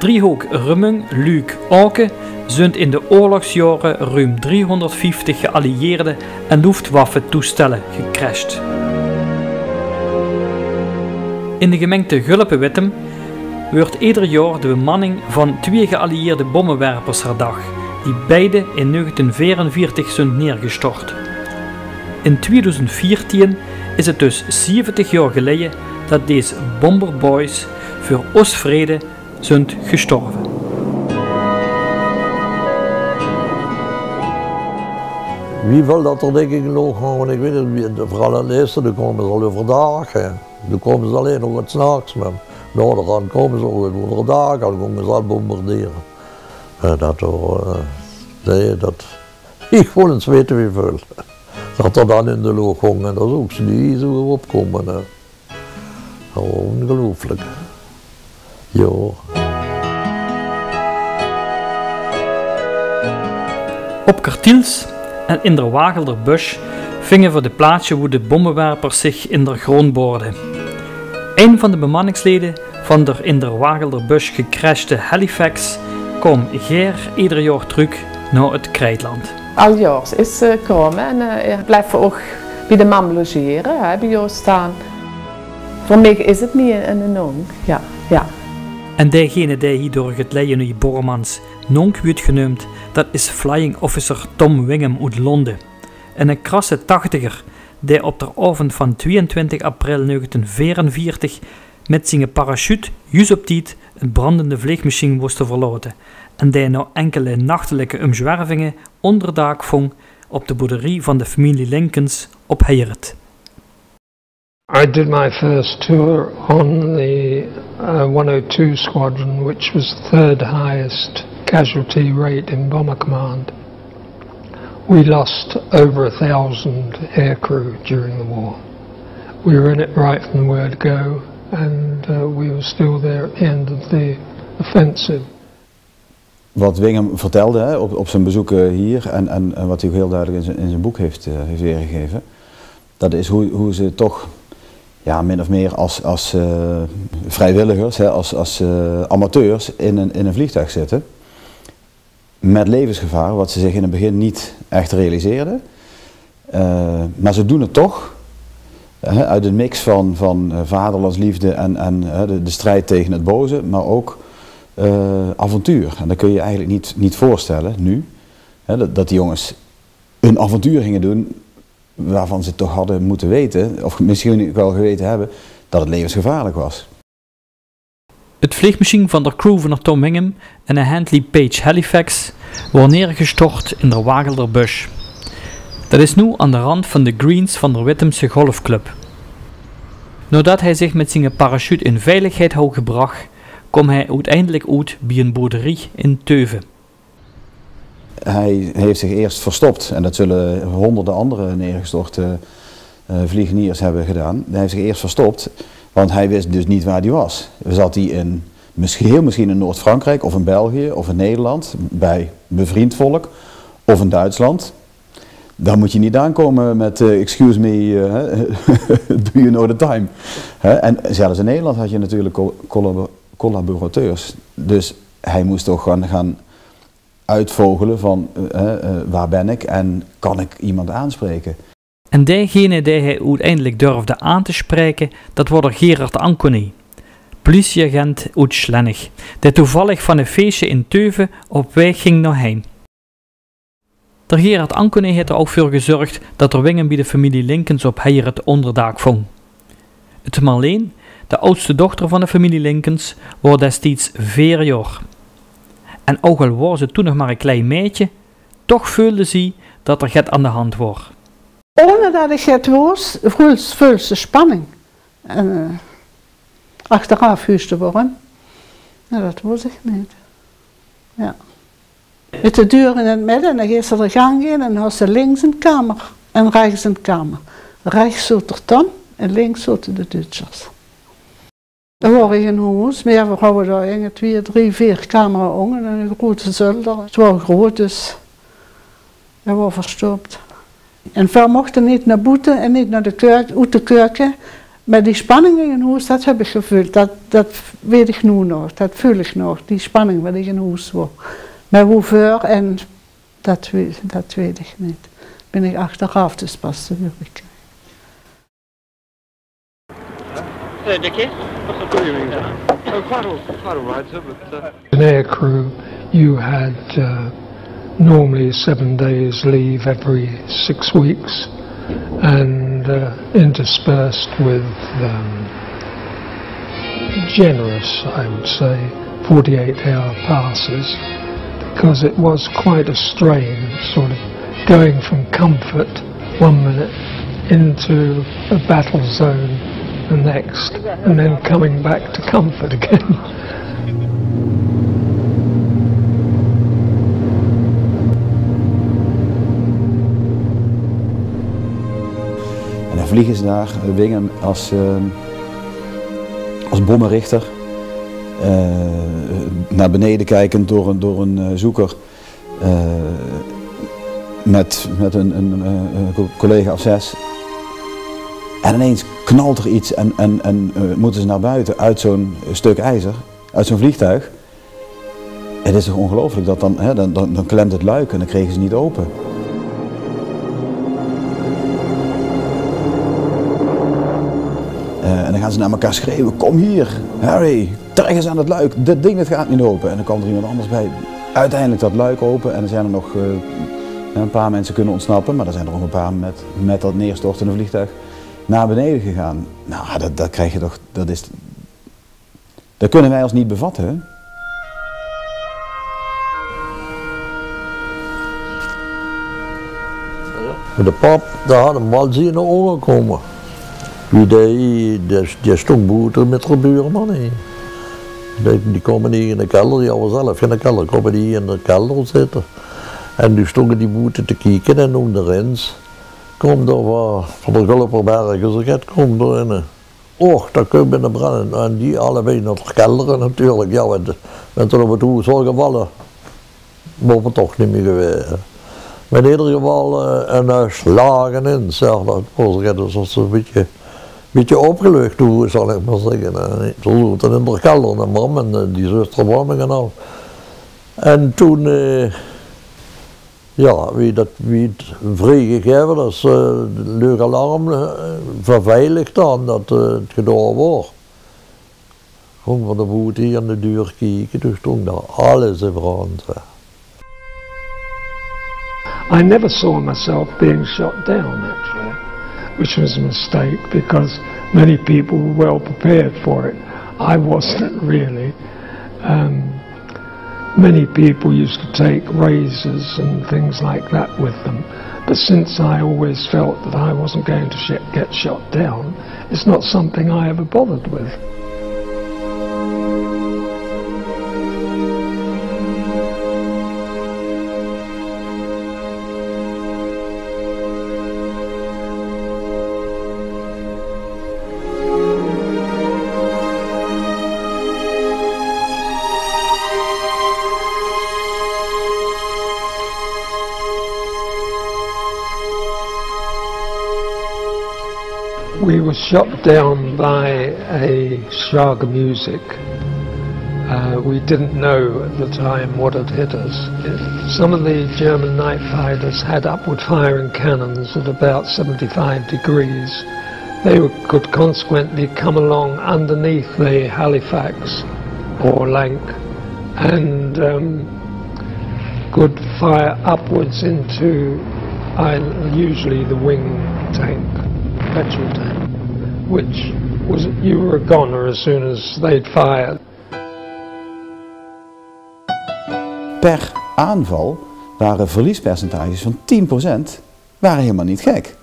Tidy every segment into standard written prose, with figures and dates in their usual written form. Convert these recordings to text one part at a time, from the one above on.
driehoek Rummung, Luik, Auken zijn in de oorlogsjaren ruim 350 geallieerde en Luftwaffe-toestellen gecrashed. In de gemeente Gulpen-Wittem wordt ieder jaar de bemanning van 2 geallieerde bommenwerpers herdacht, die beide in 1944 zijn neergestort. In 2014 is het dus 70 jaar geleden dat deze bomberboys voor Oostvrede zijn gestorven. Wie wil dat er denk ik nog gaan? Ik weet het, vooral het eerste, dan komen ze al overdag. Dan komen ze alleen nog wat s'nachts. Maar dan komen ze ook overdag, dan komen ze al bombarderen. Ik wil eens weten wieveel. Dat er dan in de lucht hangen, dat is ook niet zo opkomen. Ongelooflijk. Ja. Op Kartiels en in der Wagelderbusch vingen voor de plaatsje waar de bommenwerpers zich in der grond boorden. Een van de bemanningsleden van de in der Wagelderbusch gecrashte Halifax kwam ieder jaar terug naar het Krijtland. Al jaar is ze komen en blijven ook bij de mam logeren, bij jou staan. Voor mij is het meer een nong, ja. En degene die hier door het leien Bormans nonk wordt genoemd, dat is Flying Officer Tom Wingham uit Londen. Een krasse 80er die op de avond van 22 april 1944 met zijn parachute juist op tijd een brandende vliegmachine moest verlaten en die na enkele nachtelijke omzwervingen onderdak vond op de boerderie van de familie Lincolns op Heiret. I did my first tour on the 102 Squadron, which was the third highest casualty rate in Bomber Command. We lost over 1,000 aircrew during the war. We were in it right from the word go, and we were still there at the end of the offensive. Wat Wingham vertelde op zijn bezoeken hier en wat hij ook heel duidelijk in zijn boek heeft weergegeven, dat is hoe ze toch min of meer als vrijwilligers, als amateurs in een vliegtuig zitten. Met levensgevaar, wat ze zich in het begin niet echt realiseerden. Maar ze doen het toch. Uit een mix van vaderlandsliefde en de strijd tegen het boze, maar ook avontuur. En dat kun je eigenlijk niet voorstellen nu. Dat die jongens een avontuur gingen doen waarvan ze toch hadden moeten weten, of misschien wel geweten hebben, dat het levensgevaarlijk was. Het vliegmachine van de crew van Tom Wingham en een Handley Page Halifax wordt neergestort in de Wagelderbusch. Dat is nu aan de rand van de greens van de Wittemse golfclub. Nadat hij zich met zijn parachute in veiligheid had gebracht, kwam hij uiteindelijk uit bij een boerderie in Teuven. Hij heeft zich eerst verstopt, en dat zullen honderden andere neergestorte vliegeniers hebben gedaan. Hij heeft zich eerst verstopt, want hij wist dus niet waar hij was. Zat hij heel misschien in Noord-Frankrijk, of in België, of in Nederland, bij bevriend volk, of in Duitsland. Dan moet je niet aankomen met excuse me, do you know the time? En zelfs in Nederland had je natuurlijk collaborateurs. Dus hij moest toch gaan uitvogelen van waar ben ik en kan ik iemand aanspreken. En degene die hij uiteindelijk durfde aan te spreken, dat was Gerard Anconi, politieagent uit Schlennig, die toevallig van een feestje in Teuven op weg ging naar heen. De Gerard Anconi heeft er ook voor gezorgd dat er Wingham bij de familie Lincolns op Heiret onderdak vond. Het Marleen, de oudste dochter van de familie Lincolns, was destijds 4 jaar. En ook al was ze toen nog maar een klein meisje, toch voelde ze dat er het aan de hand was. Ohne dat ik het was, voelde ze spanning. En achteraf huiste worden. Nou, dat was ik niet. Ja. Met de deur in het midden, en dan gaat ze de gang in en dan had ze links een kamer en rechts een kamer. Rechts zat er Tom en links zaten de Duitsers. Er waren geen huis, maar we hadden daar 2, 3, 4 kamers en een grote zolder. Het was groot, dus dat was verstopt. En we mochten niet naar buiten en niet naar de keuken, uit de keuken, Maar die spanning in een huis, dat heb ik gevoeld. Dat weet ik nu nog, dat voel ik nog. Die spanning wat ik in huis was. Maar hoeveel en dat weet ik niet. Ben ik achteraf dus pas te werken. An air crew, you had normally 7 days leave every 6 weeks, and interspersed with generous, I would say, 48-hour passes, because it was quite a strain, sort of going from comfort 1 minute into a battle zone the next, and then coming back to comfort again. En dan vliegen ze daar, Winghem, als bommenrichter, naar beneden kijkend door een zoeker, met een collega of 6. En ineens knalt er iets en moeten ze naar buiten uit zo'n stuk ijzer, uit zo'n vliegtuig. Het is toch ongelooflijk dat dan klemt het luik en dan kregen ze niet open. En dan gaan ze naar elkaar schreeuwen, kom hier, Harry, trek eens aan het luik, dit ding gaat niet open. En dan kwam er iemand anders bij, uiteindelijk dat luik open en er zijn er nog een paar mensen kunnen ontsnappen, maar er zijn er nog een paar met dat neerstortende vliegtuig naar beneden gegaan. Nou, dat krijg je toch, dat kunnen wij ons niet bevatten, hè? De pap, daar had een mal zien naar ogen komen. Die stond buiten met de buurman. Die komen niet in de kelder, die hadden zelf in de kelder, komen die in de kelder zitten. En die stonden die buiten te kijken en onderin komt er van de Gulperbergen, zo gaat komt erin. Och, dat kun je binnen branden. En die allebei naar de kelder natuurlijk, ja, en toen op het huis al gevallen, mogen we toch niet meer geweest. Maar in ieder geval een slagen in, zeg dat was een beetje opgelucht, hoe zal ik maar zeggen. Ze zaten in de kelder, de mam en die zuster kwam en al. En toen, ja, wie het vrijgegeven, dat is luchtalarm verveiligd dan, dat het gedaan wordt. Gewoon van de boot hier aan de deur kijken, dus stond daar alles in brand. I never saw myself being shot down, actually, which was a mistake because many people were well prepared for it. I wasn't really. Many people used to take razors and things like that with them, but since I always felt that I wasn't going to get shot down, it's not something I ever bothered with. We were shot down by a Schlager music. We didn't know at the time what had hit us. Some of the German night fighters had upward firing cannons at about 75 degrees. They could consequently come along underneath the Halifax or Lank and could fire upwards into usually the wing tank, petrol tank, which was, you were a goner as soon as they'd fired. Per aanval waren verliespercentages van 10%, waren helemaal niet gek.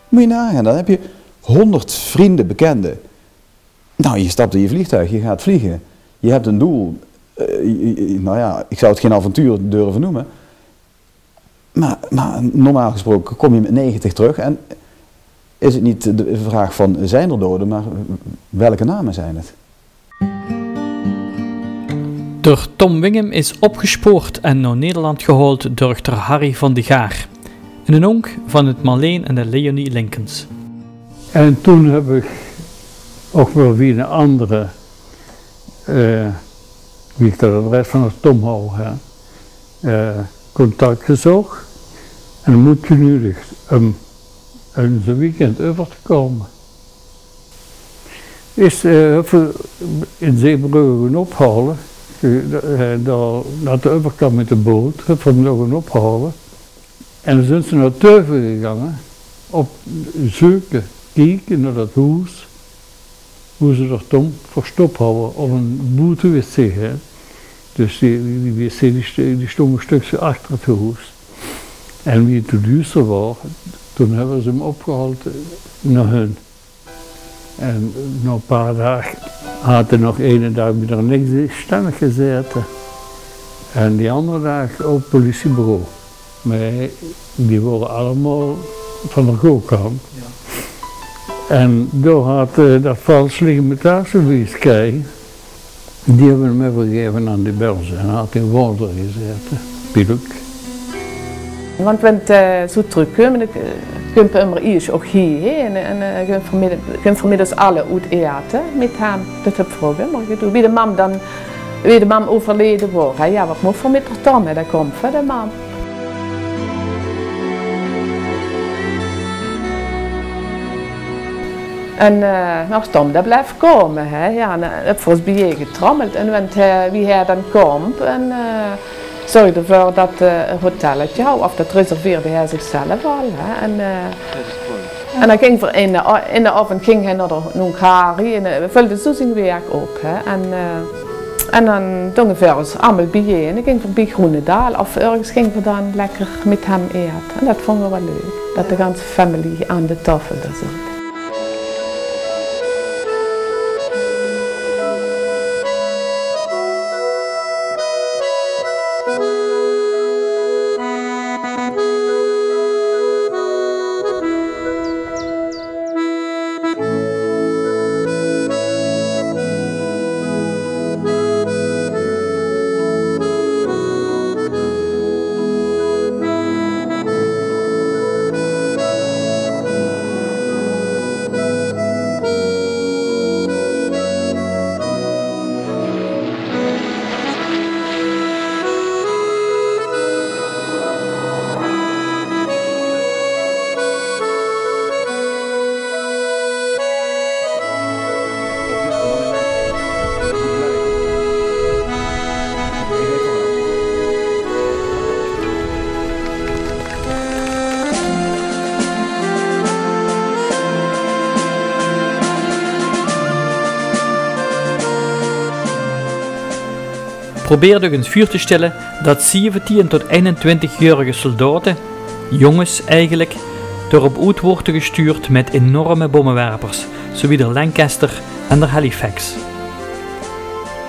Moet je nagaan, dan heb je 100 vrienden, bekenden. Nou, je stapt in je vliegtuig, je gaat vliegen. Je hebt een doel. Nou ja, ik zou het geen avontuur durven noemen. Maar normaal gesproken kom je met 90 terug en is het niet de vraag van zijn er doden, maar welke namen zijn het? Door Tom Winghem is opgespoord en naar Nederland gehaald door Harry van de Gaar. En een onk van het Marleen en de Leonie Linkens. En toen heb ik ook wel via een andere, wie ik dat adres van het Tom hou, contact gezocht. En dan moet je nu een zo'n weekend over te komen. Is in Zeebrugge gaan ophalen, naar de overkant met de boot, van nog gaan ophalen. En dan zijn ze naar Teuven gegaan, op zoeken, kijken naar dat huis, hoe ze er toen verstopt hadden op een boete-wc. Dus die wc die stond een stukje achter het huis. En wie het te duister was, toen hebben ze hem opgehaald naar hun. En na een paar dagen had er nog ene dag weer niks in stemmig gezeten. En die andere dag op het politiebureau. Maar die worden allemaal van de go-kant. Ja. En daar had dat vals legitimatiebewijs gekregen. Die hebben hem overgegeven aan die Belgen en had in Walder gezeten. Piluk. Want wanneer zo terugkomen, kun je immer iets ook hier en kun vanmiddag alle uit eten met hem. Dat heb ik vroeger maar wie de mam overleden was, ja wat moet vanmiddag dan? Dat komt van de mam. En nou Tom, dat blijft komen, ja, en heb voor ons bij je getrommeld en wie hij dan komt en zorgde ervoor dat het hotelletje, of dat reserveerde hij zichzelf al. En dan ging voor in de avond ging hij naar Hongari en vulde zo zijn werk op. En dan ongeveer was allemaal bij en ik ging voorbij Groenendaal of ergens ging we dan lekker met hem eten. En dat vonden we wel leuk, dat de hele familie aan de tafel daar zat. Probeerde eens vuur te stellen dat 17 tot 21-jarige soldaten, jongens eigenlijk, door op uit worden gestuurd met enorme bommenwerpers, zoals de Lancaster en de Halifax.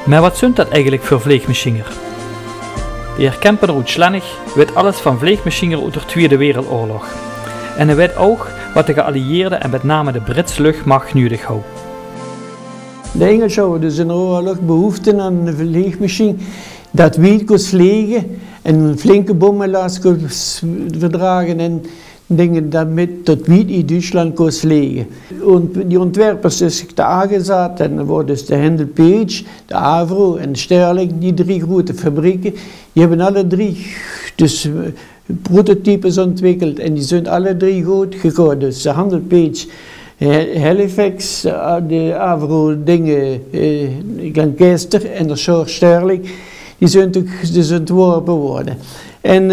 Maar wat zijn dat eigenlijk voor vliegmachines? De heer Kempener uit Schlennig weet alles van vliegmachines uit de Tweede Wereldoorlog. En hij weet ook wat de geallieerden en met name de Britse luchtmacht nodig hadden. De Engelsen hadden dus in de oorlog behoefte aan een vliegmachine dat wiet kon vliegen en een flinke bommenlast kon verdragen en dingen damit tot wiet in Duitsland kon vliegen. En die ontwerpers zijn zich daar aangezet en er worden dus de Handel Page, de Avro en de Sterling, die drie grote fabrieken, die hebben alle drie dus prototypes ontwikkeld en die zijn alle drie goed gegaan. Dus de Handel Page, Halifax, de Avro dingen, Lancaster en de Shore Sterling, die zijn dus ontworpen worden. En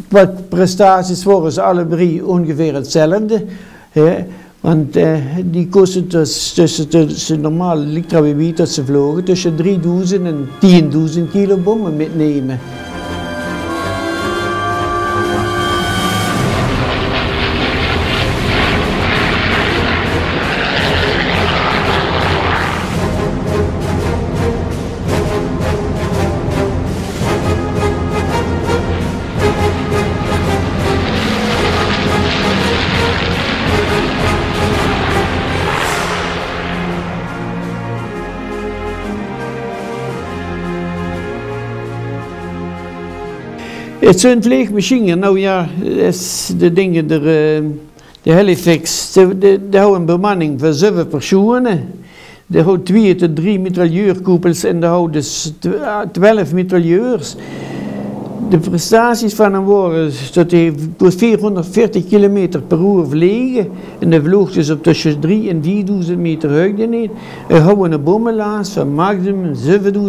wat prestaties waren ze alle drie ongeveer hetzelfde. Want die kosten tussen normale elektrawiet dat ze vlogen tussen 3000 en 10.000 kilo bommen metnemen. Het zijn vliegmachines, nou ja, de dingen er, De Halifax, die houdt een bemanning van 7 personen. Die houdt 2 tot 3 mitrailleurkoepels en die houdt dus 12 mitrailleurs. De prestaties van hem waren dat hij 440 km per uur vliegen en hij vloog dus op tussen 3.000 en 4.000 meter hoogte neer. Hij had een bommenlaas van maximum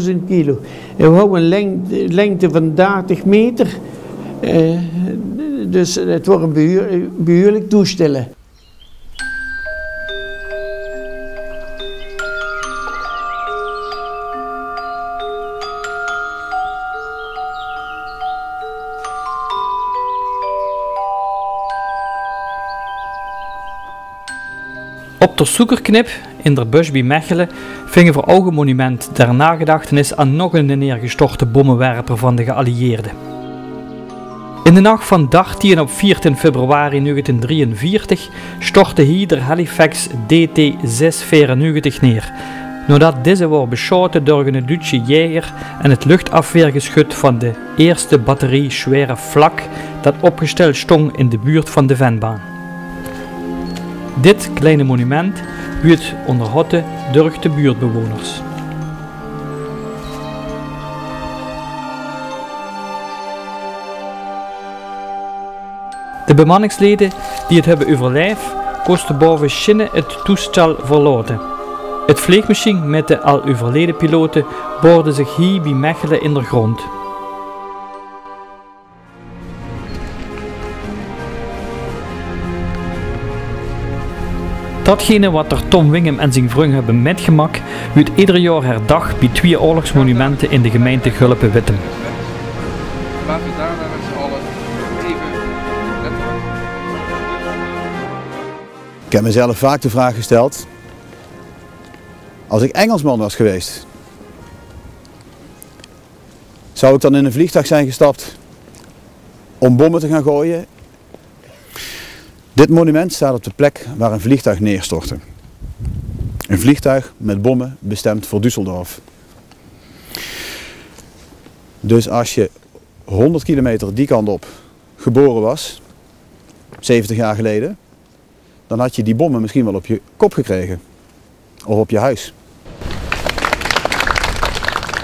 7.000 kilo. Hij had een lengte van 30 meter, dus het was een behoorlijk toestel. Op de Soekerknip in der Busch bij Mechelen vingen voor ogen monument ter nagedachtenis aan nog een neergestorte bommenwerper van de geallieerden. In de nacht van 13 op 14 februari 1943 stortte hier de Halifax DT-694 neer, nadat deze was beschoten door een Duitse jager en het luchtafweergeschut van de eerste batterie zware vlak dat opgesteld stond in de buurt van de Venbaan. Dit kleine monument werd onderhouden door de buurtbewoners. De bemanningsleden die het hebben overleefd, kosten boven Schinnen het toestel verlaten. Het vliegmachine met de al overleden piloten boorde zich hier bij Mechelen in de grond. Datgene wat er Tom Wingem en zijn vriend hebben metgemaakt, wordt ieder jaar herdacht bij 2 oorlogsmonumenten in de gemeente Gulpen-Wittem. Laten we daar met z'n allen even letten. Ik heb mezelf vaak de vraag gesteld, als ik Engelsman was geweest, zou ik dan in een vliegtuig zijn gestapt om bommen te gaan gooien? Dit monument staat op de plek waar een vliegtuig neerstortte. Een vliegtuig met bommen bestemd voor Düsseldorf. Dus als je 100 kilometer die kant op geboren was, 70 jaar geleden, dan had je die bommen misschien wel op je kop gekregen. Of op je huis.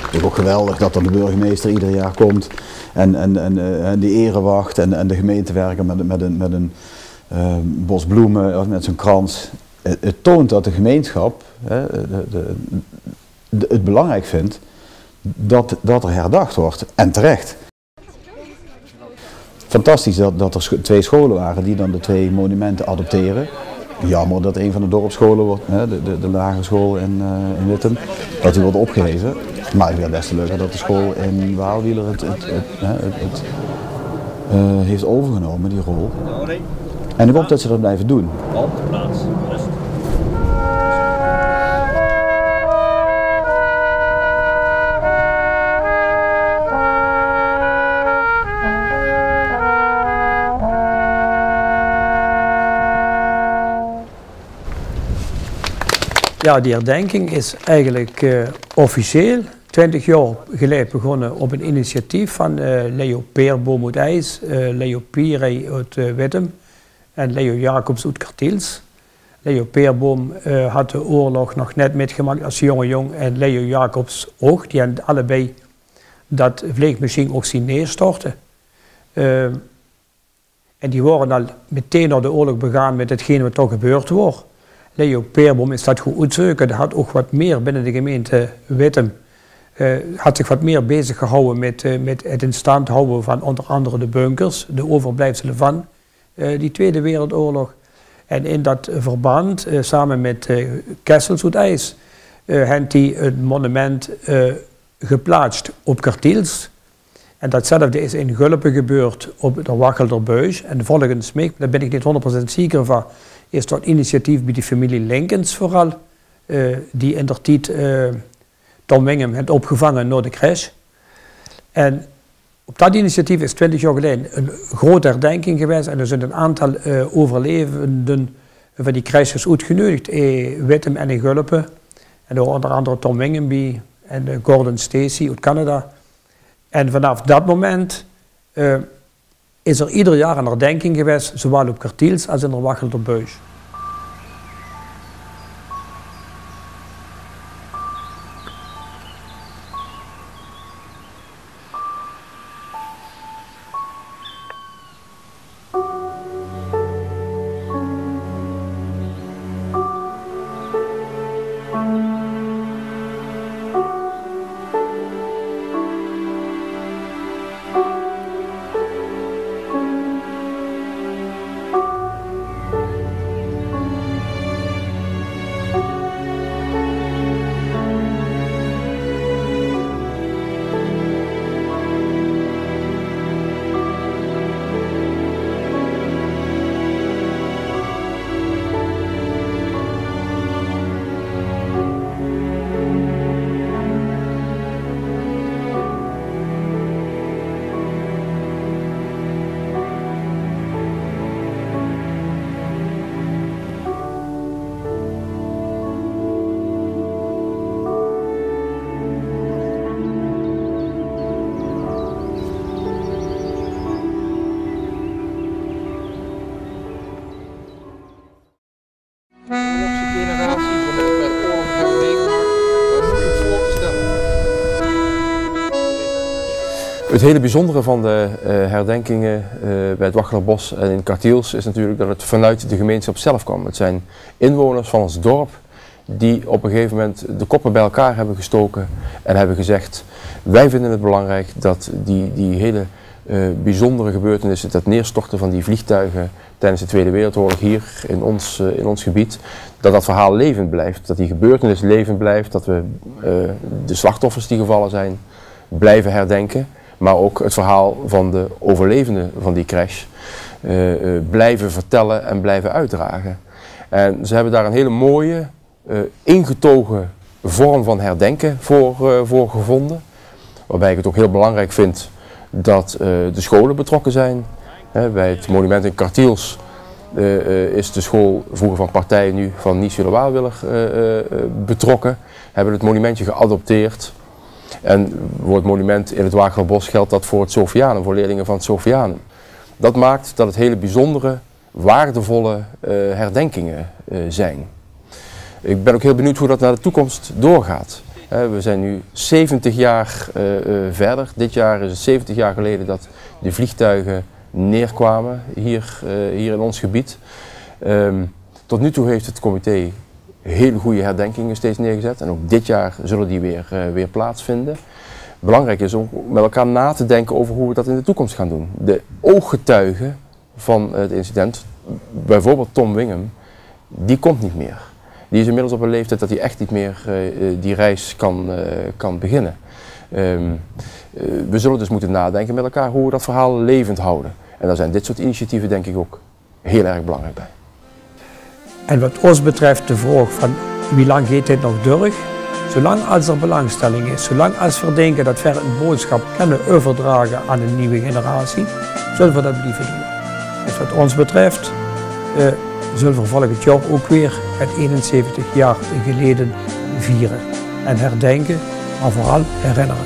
Het is ook geweldig dat dan de burgemeester ieder jaar komt en de erewacht en de gemeente werken met een bos bloemen of met zo'n krans. Het toont dat de gemeenschap het belangrijk vindt dat er herdacht wordt. En terecht. Fantastisch dat er 2 scholen waren die dan de 2 monumenten adopteren. Jammer dat een van de dorpsscholen wordt, de lagere school in Wittem, dat die wordt opgeheven. Maar weer des te leuker dat de school in Waalwieler het heeft overgenomen, die rol. En ik hoop dat ze dat blijven doen. Ja, die herdenking is eigenlijk officieel 20 jaar geleden begonnen op een initiatief van Leo Peerboom uit IJs, Leo Pierey uit Wittem en Leo Jacobs uit Kartiels. Leo Peerboom had de oorlog nog net metgemaakt als jonge jong en Leo Jacobs ook. Die hadden allebei dat vliegmachine ook zien neerstorten. En die waren al meteen naar de oorlog begaan met hetgeen wat toch gebeurd was. Leo Peerboom is dat goed uitzoeken. Hij had ook wat meer binnen de gemeente Wittem. Had zich wat meer bezig gehouden met het in stand houden van onder andere de bunkers, de overblijfselen van die Tweede Wereldoorlog. En in dat verband, samen met Kessels uit IJs, heeft hij een monument geplaatst op Kartiels. En datzelfde is in Gulpen gebeurd op de Wachelderbuis. En volgens mij, daar ben ik niet 100% zeker van, is dat initiatief bij de familie Linkens vooral, die in der tijd Tom Wingem heeft opgevangen na de crash. En op dat initiatief is 20 jaar geleden een grote herdenking geweest en er zijn een aantal overlevenden van die crashes uitgenodigd in Wittem en in Gulpen. En door onder andere Tom Wingem bij en Gordon Stacy uit Canada. En vanaf dat moment is er ieder jaar een herdenking geweest, zowel op Kartiels als in de Wachelderbuis. Het hele bijzondere van de herdenkingen bij het Wachtelenbos en in Kartiels is natuurlijk dat het vanuit de gemeenschap zelf kwam. Het zijn inwoners van ons dorp die op een gegeven moment de koppen bij elkaar hebben gestoken en hebben gezegd: wij vinden het belangrijk dat die hele bijzondere gebeurtenissen, het neerstorten van die vliegtuigen tijdens de Tweede Wereldoorlog hier in ons gebied, dat verhaal levend blijft, dat die gebeurtenis levend blijft, dat we de slachtoffers die gevallen zijn blijven herdenken. Maar ook het verhaal van de overlevenden van die crash blijven vertellen en blijven uitdragen. En ze hebben daar een hele mooie, ingetogen vorm van herdenken voor gevonden. Waarbij ik het ook heel belangrijk vind dat de scholen betrokken zijn. Bij het monument in Kartiels is de school vroeger van partij, nu van Nies-Willewaarwillig betrokken. Hebben het monumentje geadopteerd. En voor het monument in het Wachtelenbos geldt dat voor het Sofianum, voor leerlingen van het Sofianum. Dat maakt dat het hele bijzondere, waardevolle herdenkingen zijn. Ik ben ook heel benieuwd hoe dat naar de toekomst doorgaat. We zijn nu 70 jaar verder. Dit jaar is het 70 jaar geleden dat de vliegtuigen neerkwamen hier in ons gebied. Tot nu toe heeft het comité hele goede herdenkingen steeds neergezet en ook dit jaar zullen die weer plaatsvinden. Belangrijk is om met elkaar na te denken over hoe we dat in de toekomst gaan doen. De ooggetuige van het incident, bijvoorbeeld Tom Wingham, die komt niet meer. Die is inmiddels op een leeftijd dat hij echt niet meer die reis kan beginnen. We zullen dus moeten nadenken met elkaar hoe we dat verhaal levend houden. En daar zijn dit soort initiatieven denk ik ook heel erg belangrijk bij. En wat ons betreft de vraag van wie lang gaat dit nog door? Zolang als er belangstelling is, zolang als we denken dat we een boodschap kunnen overdragen aan een nieuwe generatie, zullen we dat blijven doen. Dus wat ons betreft zullen we volgend jaar ook weer het 71 jaar geleden vieren. En herdenken, maar vooral herinneren.